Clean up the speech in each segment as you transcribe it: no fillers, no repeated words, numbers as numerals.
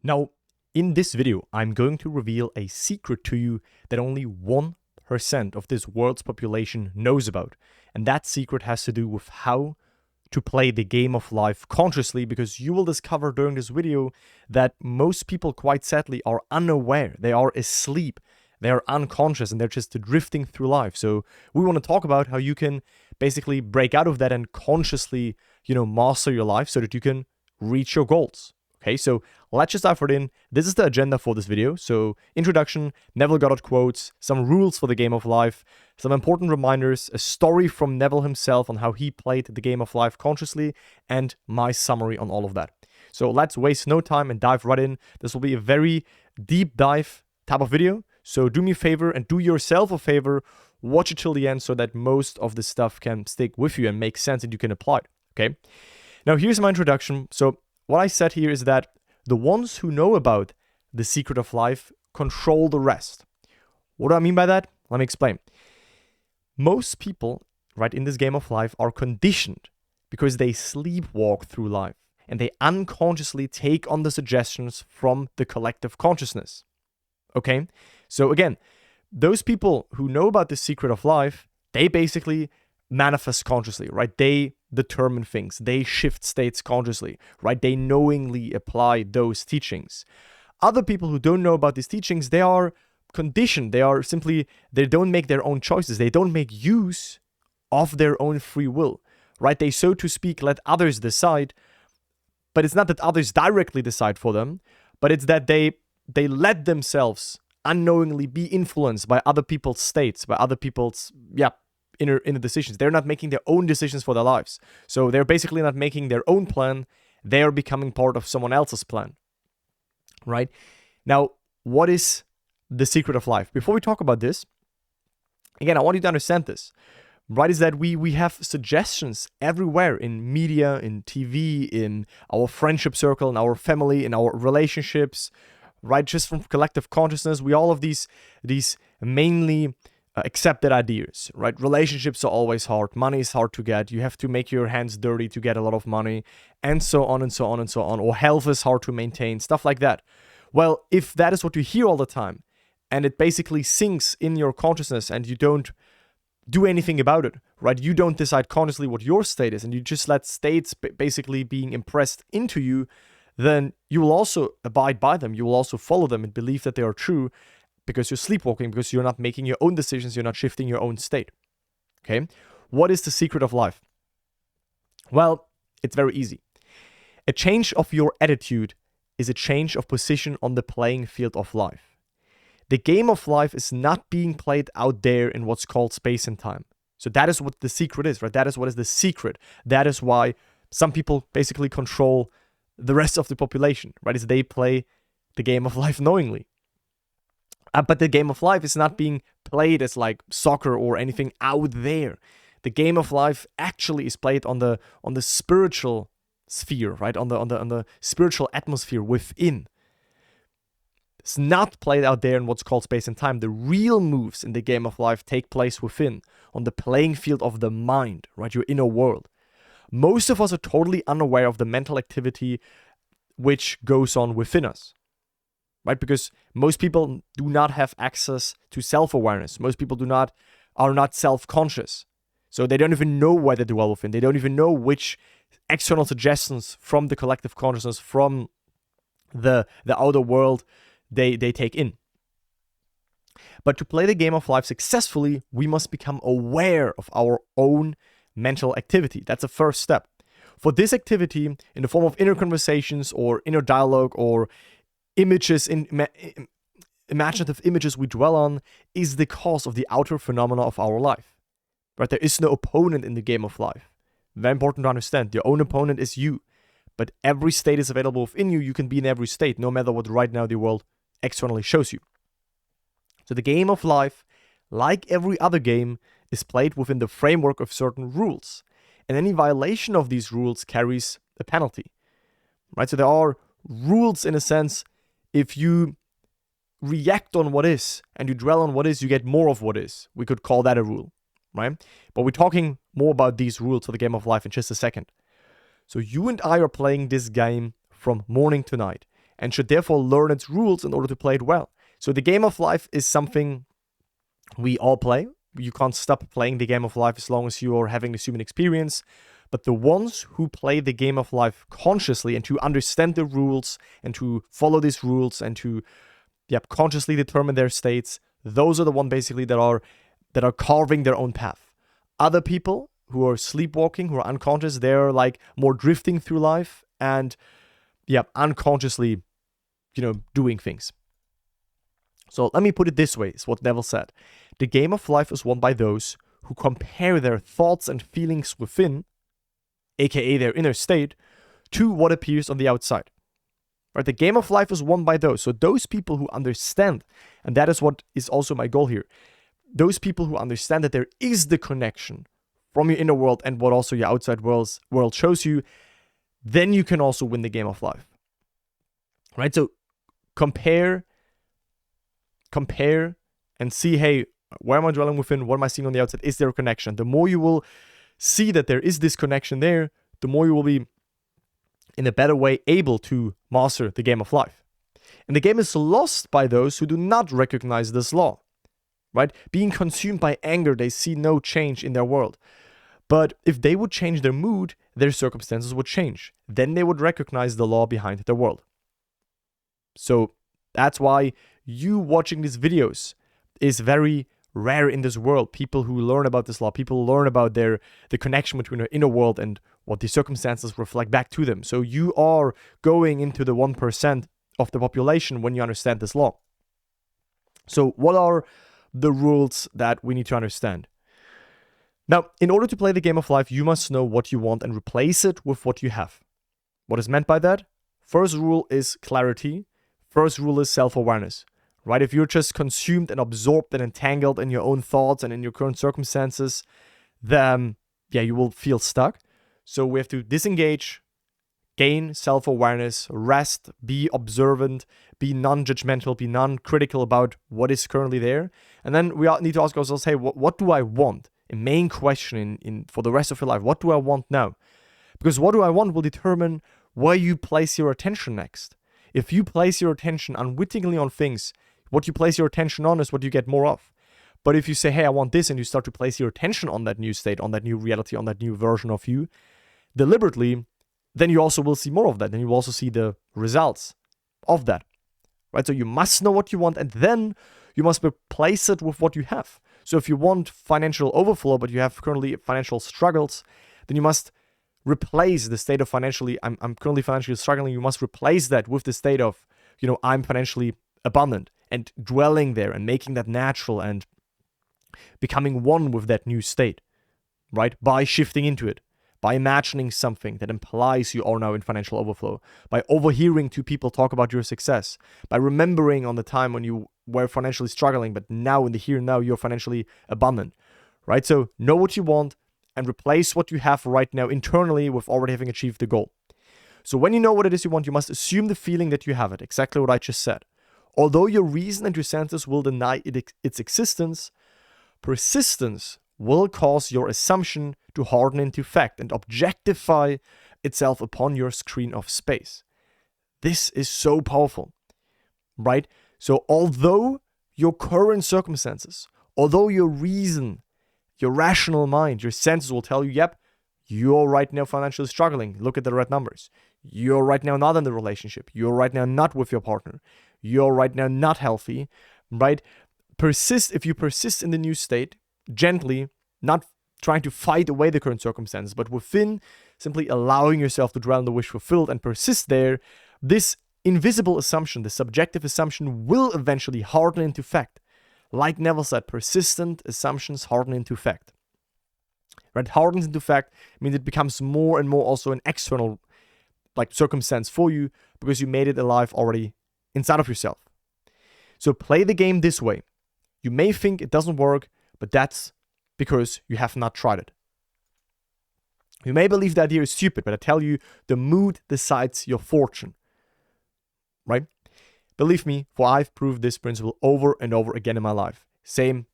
Now, in this video, I'm going to reveal a secret to you that only 1% of this world's population knows about. And that secret has to do with how to play the game of life consciously, because you will discover during this video that most people, quite sadly, are unaware. They are asleep. They are unconscious and they're just drifting through life. So we want to talk about how you can basically break out of that and consciously, master your life so that you can reach your goals. Okay, so let's just dive right in. This is the agenda for this video. So introduction, Neville Goddard quotes, some rules for the game of life, some important reminders, a story from Neville himself on how he played the game of life consciously, and my summary on all of that. So let's waste no time and dive right in. This will be a very deep dive type of video. So do me a favor and do yourself a favor, watch it till the end so that most of the stuff can stick with you and make sense and you can apply it. Okay, now here's my introduction. So what I said here is that the ones who know about the secret of life control the rest. What do I mean by that? Let me explain. Most people, right, in this game of life are conditioned because they sleepwalk through life and they unconsciously take on the suggestions from the collective consciousness. Okay? So again, those people who know about the secret of life, they basically manifest consciously, right? They determine things. They shift states consciously, right? They knowingly apply those teachings. Other people who don't know about these teachings, they are conditioned. They don't make their own choices. They don't make use of their own free will, right? They, so to speak, let others decide, but it's not that others directly decide for them, but it's that they let themselves unknowingly be influenced by other people's states, by other people's, inner decisions. They're not making their own decisions for their lives. So they're basically not making their own plan. They're becoming part of someone else's plan, right? Now, what is the secret of life? Before we talk about this, again, I want you to understand this, right? Is that we have suggestions everywhere in media, in TV, in our friendship circle, in our family, in our relationships, right? Just from collective consciousness, we all have these mainly accepted ideas, right? Relationships are always hard. Money is hard to get. You have to make your hands dirty to get a lot of money, and so on and so on and so on. Or health is hard to maintain, stuff like that. Well, if that is what you hear all the time, and it basically sinks in your consciousness and you don't do anything about it, right? You don't decide consciously what your state is, and you just let states basically being impressed into you, then you will also abide by them. You will also follow them and believe that they are true, because you're sleepwalking, because you're not making your own decisions, you're not shifting your own state. Okay? What is the secret of life? Well, it's very easy. A change of your attitude is a change of position on the playing field of life. The game of life is not being played out there in what's called space and time. So that is what the secret is, right? That is what is the secret. That is why some people basically control the rest of the population, right? Is they play the game of life knowingly. But the game of life is not being played as like soccer or anything out there. The game of life actually is played on the spiritual sphere, right? On the spiritual atmosphere within. It's not played out there in what's called space and time. The real moves in the game of life take place within, on the playing field of the mind, right? Your inner world. Most of us are totally unaware of the mental activity which goes on within us. Right? Because most people do not have access to self-awareness. Most people are not self-conscious. So they don't even know where they dwell within. They don't even know which external suggestions from the collective consciousness, from the outer world, they take in. But to play the game of life successfully, we must become aware of our own mental activity. That's the first step. For this activity, in the form of inner conversations or inner dialogue or images, imaginative images we dwell on, is the cause of the outer phenomena of our life. Right? There is no opponent in the game of life. Very important to understand. Your own opponent is you. But every state is available within you. You can be in every state, no matter what right now the world externally shows you. So the game of life, like every other game, is played within the framework of certain rules. And any violation of these rules carries a penalty. Right? So there are rules in a sense. If you react on what is and you dwell on what is, you get more of what is. We could call that a rule, right? But we're talking more about these rules for the game of life in just a second. So you and I are playing this game from morning to night. and should therefore learn its rules in order to play it well. So the game of life is something we all play. You can't stop playing the game of life as long as you are having this human experience. But the ones who play the game of life consciously and to understand the rules and to follow these rules and to consciously determine their states, those are the ones basically that are carving their own path. Other people who are sleepwalking, who are unconscious, they're like more drifting through life and unconsciously, doing things. So let me put it this way, is what Neville said. The game of life is won by those who compare their thoughts and feelings within, aka their inner state, to what appears on the outside. Right? The game of life is won by those. So those people who understand, and that is what is also my goal here, those people who understand that there is the connection from your inner world and what also your outside world shows you, then you can also win the game of life. Right? So compare and see, hey, where am I dwelling within? What am I seeing on the outside? Is there a connection? The more you will see that there is this connection there, the more you will be in a better way able to master the game of life. And the game is lost by those who do not recognize this law. Right? Being consumed by anger, they see no change in their world. But if they would change their mood, their circumstances would change. Then they would recognize the law behind their world. So that's why you watching these videos is very rare in this world. People who learn about this law, people learn about the connection between their inner world and what the circumstances reflect back to them. So you are going into the 1% of the population when you understand this law. So what are the rules that we need to understand? Now, in order to play the game of life, you must know what you want and replace it with what you have. What is meant by that? First rule is clarity. First rule is self-awareness. Right? If you're just consumed and absorbed and entangled in your own thoughts and in your current circumstances, then you will feel stuck. So we have to disengage, gain self-awareness, rest, be observant, be non-judgmental, be non-critical about what is currently there. And then we need to ask ourselves, hey, what do I want? A main question in for the rest of your life. What do I want now? Because what do I want will determine where you place your attention next. If you place your attention unwittingly on things, what you place your attention on is what you get more of. But if you say, hey, I want this, and you start to place your attention on that new state, on that new reality, on that new version of you, deliberately, then you also will see more of that. Then you will also see the results of that. Right? So you must know what you want, and then you must replace it with what you have. So if you want financial overflow, but you have currently financial struggles, then you must replace the state of I'm currently financially struggling. You must replace that with the state of, I'm financially abundant, and dwelling there and making that natural and becoming one with that new state, right? By shifting into it, by imagining something that implies you are now in financial overflow, by overhearing two people talk about your success, by remembering on the time when you were financially struggling, but now in the here and now you're financially abundant, right? So know what you want and replace what you have right now internally with already having achieved the goal. So when you know what it is you want, you must assume the feeling that you have it, exactly what I just said. Although your reason and your senses will deny its existence, persistence will cause your assumption to harden into fact and objectify itself upon your screen of space. This is so powerful, right? So although your current circumstances, although your reason, your rational mind, your senses will tell you, yep, you're right now financially struggling. Look at the red numbers. You're right now not in the relationship. You're right now not with your partner. You're right now not healthy, right? If you persist in the new state, gently, not trying to fight away the current circumstances, but within simply allowing yourself to dwell in the wish fulfilled and persist there, this invisible assumption, the subjective assumption will eventually harden into fact. Like Neville said, persistent assumptions harden into fact. Right? Hardens into fact means it becomes more and more also an external circumstance for you because you made it alive already inside of yourself. So play the game this way. You may think it doesn't work, but that's because you have not tried it. You may believe the idea is stupid, but I tell you, the mood decides your fortune. Right? Believe me, for I've proved this principle over and over again in my life. Same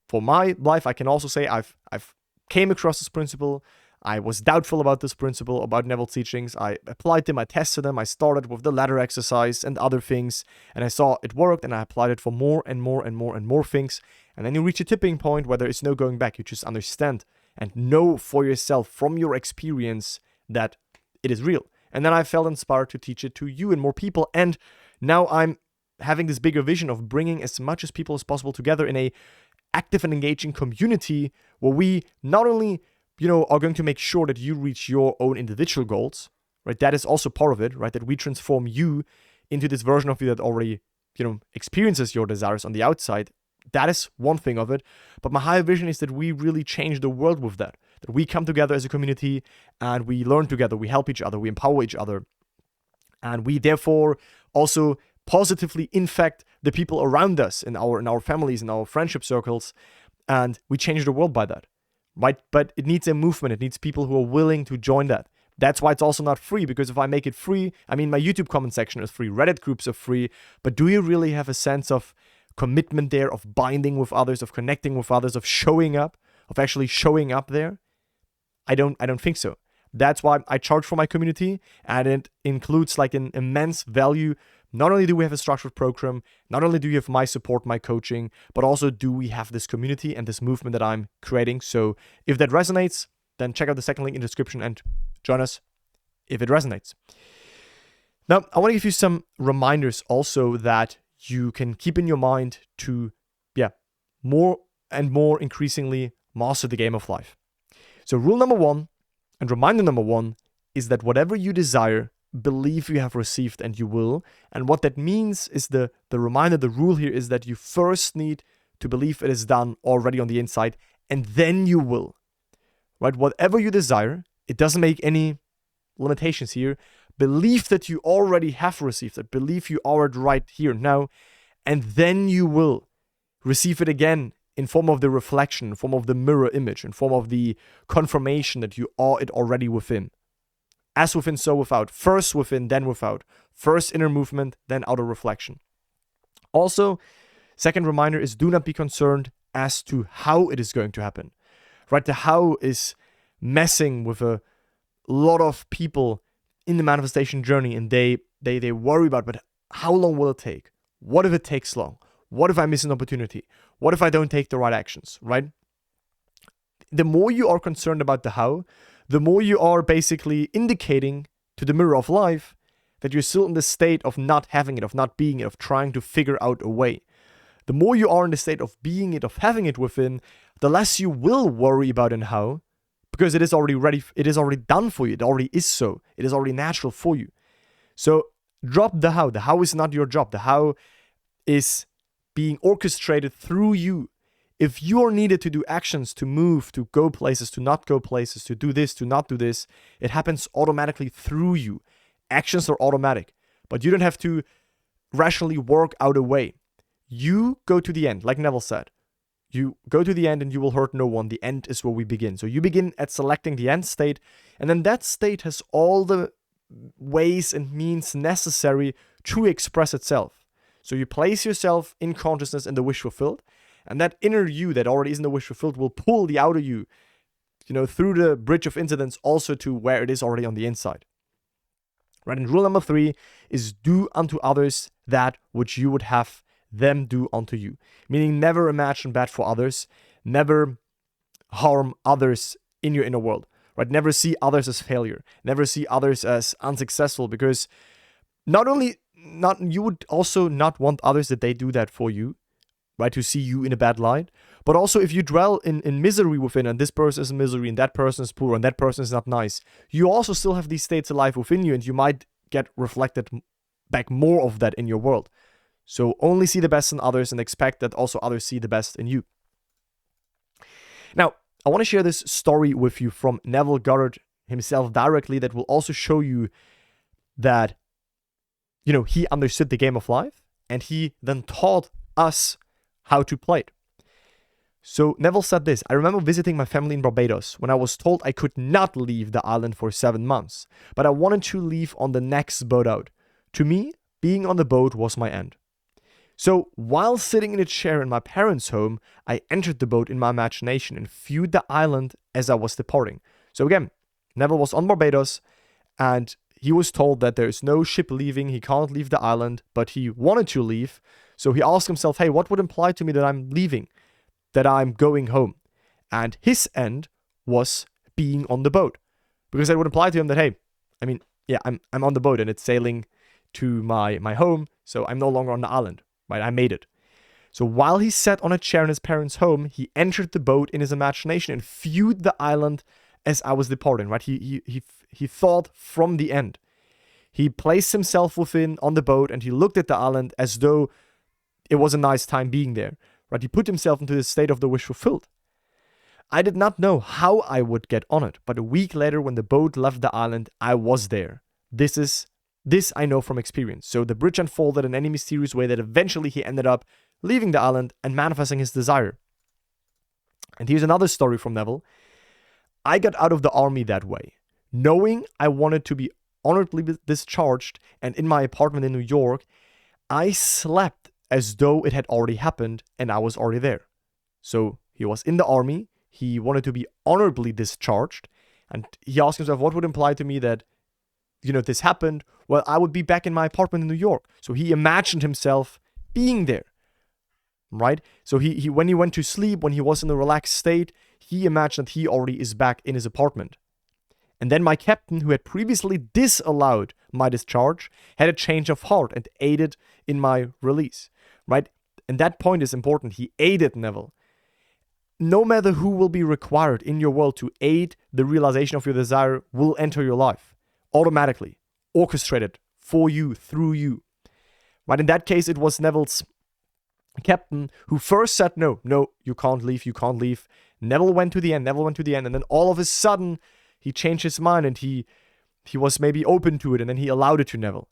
for my life. I can also say I've came across this principle. I was doubtful about this principle, about Neville's teachings. I applied them, I tested them, I started with the ladder exercise and other things, and I saw it worked, and I applied it for more and more and more and more things. And then you reach a tipping point where there is no going back. You just understand and know for yourself from your experience that it is real. And then I felt inspired to teach it to you and more people. And now I'm having this bigger vision of bringing as much as people as possible together in a active and engaging community where we not only are going to make sure that you reach your own individual goals, right? That is also part of it, right? That we transform you into this version of you that already, experiences your desires on the outside. That is one thing of it. But my higher vision is that we really change the world with that. That we come together as a community and we learn together, we help each other, we empower each other. And we therefore also positively infect the people around us in our families, in our friendship circles, and we change the world by that. Right? But it needs a movement. It needs people who are willing to join that. That's why it's also not free, because if I make it free, my YouTube comment section is free, Reddit groups are free, but do you really have a sense of commitment there, of binding with others, of connecting with others, of showing up, of actually showing up there? I don't think so. That's why I charge for my community, and it includes like an immense value. Not only do we have a structured program, not only do you have my support, my coaching, but also do we have this community and this movement that I'm creating. So if that resonates, then check out the second link in the description and join us if it resonates. Now, I want to give you some reminders also that you can keep in your mind to, more and more increasingly master the game of life. So rule number one and reminder number one is that whatever you desire, believe you have received and you will. And what that means is the reminder, the rule here is that you first need to believe it is done already on the inside, and then you will. Right? Whatever you desire, it doesn't make any limitations here. Believe that you already have received it. Believe you are it right here now, and then you will receive it again in form of the reflection, in form of the mirror image, in form of the confirmation that you are it already within. As within, so without. First within, then without. First inner movement, then outer reflection. Also, second reminder is do not be concerned as to how it is going to happen. Right? The how is messing with a lot of people in the manifestation journey, and they worry about, but how long will it take? What if it takes long? What if I miss an opportunity? What if I don't take the right actions, right? The more you are concerned about the how, the more you are basically indicating to the mirror of life that you're still in the state of not having it, of not being it, of trying to figure out a way. The more you are in the state of being it, of having it within, the less you will worry about and how, because it is already ready, it is already done for you, it already is so, it is already natural for you. So drop the how. The how is not your job. The how is being orchestrated through you. If you are needed to do actions, to move, to go places, to not go places, to do this, to not do this, it happens automatically through you. Actions are automatic, but you don't have to rationally work out a way. You go to the end, like Neville said. You go to the end and you will hurt no one. The end is where we begin. So you begin at selecting the end state, and then that state has all the ways and means necessary to express itself. So you place yourself in consciousness in the wish fulfilled, and that inner you that already is in the wish fulfilled will pull the outer you, through the bridge of incidents also to where it is already on the inside. Right? And rule number 3 is do unto others that which you would have them do unto you. Meaning never imagine bad for others, never harm others in your inner world. Right? Never see others as failure, never see others as unsuccessful, because you would also not want others that they do that for you, right? To see you in a bad light. But also if you dwell in misery within, and this person is in misery, and that person is poor, and that person is not nice, you also still have these states alive within you, and you might get reflected back more of that in your world. So only see the best in others and expect that also others see the best in you. Now, I want to share this story with you from Neville Goddard himself directly that will also show you that, he understood the game of life, and he then taught us how to play it. So Neville said this: I remember visiting my family in Barbados when I was told I could not leave the island for 7 months, but I wanted to leave on the next boat out. To me, being on the boat was my end. So while sitting in a chair in my parents' home, I entered the boat in my imagination and viewed the island as I was departing. So again, Neville was on Barbados, and he was told that there is no ship leaving, he can't leave the island, but he wanted to leave. So he asked himself, hey, what would imply to me that I'm leaving, that I'm going home? And his end was being on the boat, because that would imply to him that, hey, I mean, yeah, I'm on the boat and it's sailing to my home, so I'm no longer on the island, right? I made it. So while he sat on a chair in his parents' home, he entered the boat in his imagination and viewed the island as I was departing, right? He thought from the end. He placed himself within on the boat and he looked at the island as though it was a nice time being there, right? He put himself into the state of the wish fulfilled. I did not know how I would get on it, but a week later when the boat left the island, I was there. This I know from experience. So the bridge unfolded in any mysterious way that eventually he ended up leaving the island and manifesting his desire. And here's another story from Neville. I got out of the army that way, knowing I wanted to be honorably discharged, and in my apartment in New York, I slept as though it had already happened and I was already there. So he was in the army, he wanted to be honorably discharged, and he asked himself, what would imply to me that, this happened? Well, I would be back in my apartment in New York. So he imagined himself being there, right? So he when he went to sleep, when he was in a relaxed state, he imagined that he already is back in his apartment. And then my captain, who had previously disallowed my discharge, had a change of heart and aided in my release, right? And that point is important. He aided Neville. No matter who will be required in your world to aid the realization of your desire will enter your life automatically, orchestrated for you, through you, right? In that case, it was Neville's captain who first said, no, you can't leave. Neville went to the end, and then all of a sudden, he changed his mind and he was maybe open to it, and then he allowed it to Neville,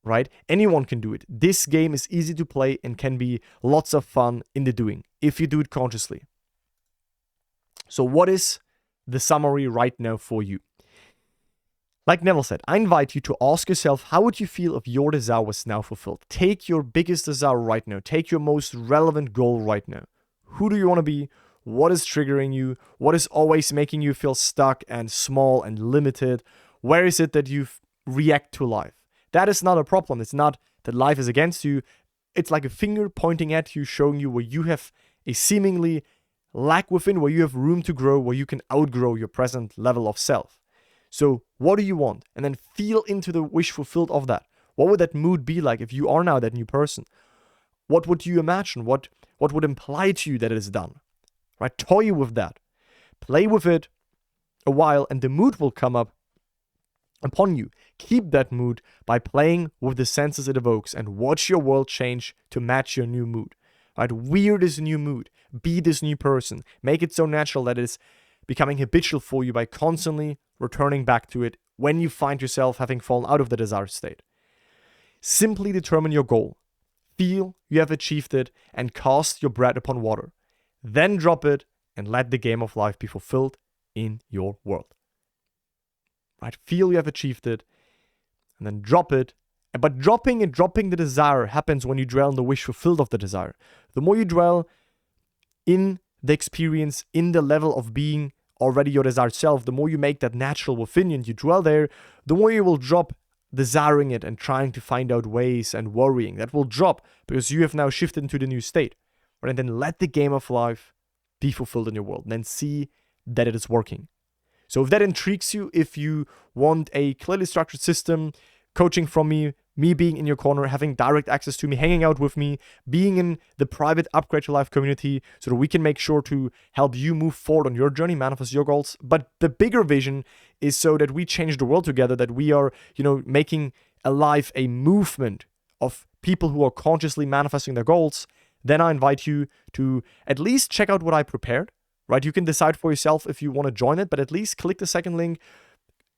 right? Anyone can do it. This game is easy to play and can be lots of fun in the doing, if you do it consciously. So what is the summary right now for you? Like Neville said, I invite you to ask yourself, how would you feel if your desire was now fulfilled? Take your biggest desire right now. Take your most relevant goal right now. Who do you want to be? What is triggering you? What is always making you feel stuck and small and limited? Where is it that you react to life? That is not a problem. It's not that life is against you. It's like a finger pointing at you, showing you where you have a seemingly lack within, where you have room to grow, where you can outgrow your present level of self. So what do you want? And then feel into the wish fulfilled of that. What would that mood be like if you are now that new person? What would you imagine? What would imply to you that it is done? Right? Toy with that. Play with it a while and the mood will come up upon you. Keep that mood by playing with the senses it evokes and watch your world change to match your new mood. Right? Wear this new mood. Be this new person. Make it so natural that it is becoming habitual for you by constantly returning back to it when you find yourself having fallen out of the desired state. Simply determine your goal. Feel you have achieved it and cast your bread upon water. Then drop it and let the game of life be fulfilled in your world. Right? Feel you have achieved it and then drop it. But dropping the desire happens when you dwell on the wish fulfilled of the desire. The more you dwell in the experience, in the level of being already your desired self, the more you make that natural within you and you dwell there, the more you will drop desiring it and trying to find out ways and worrying. That will drop because you have now shifted into the new state. Right? And then let the game of life be fulfilled in your world and then see that it is working. So if that intrigues you, if you want a clearly structured system, coaching from me being in your corner, having direct access to me, hanging out with me, being in the private Upgrade Your Life community so that we can make sure to help you move forward on your journey, manifest your goals. But the bigger vision is so that we change the world together, that we are, making alive a movement of people who are consciously manifesting their goals. Then I invite you to at least check out what I prepared, right? You can decide for yourself if you want to join it, but at least click the second link,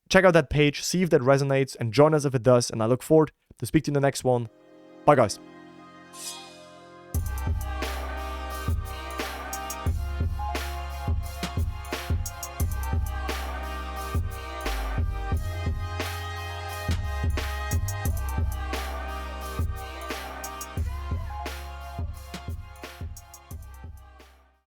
check out that page, see if that resonates, and join us if it does. And I look forward to speak to you in the next one. Bye, guys.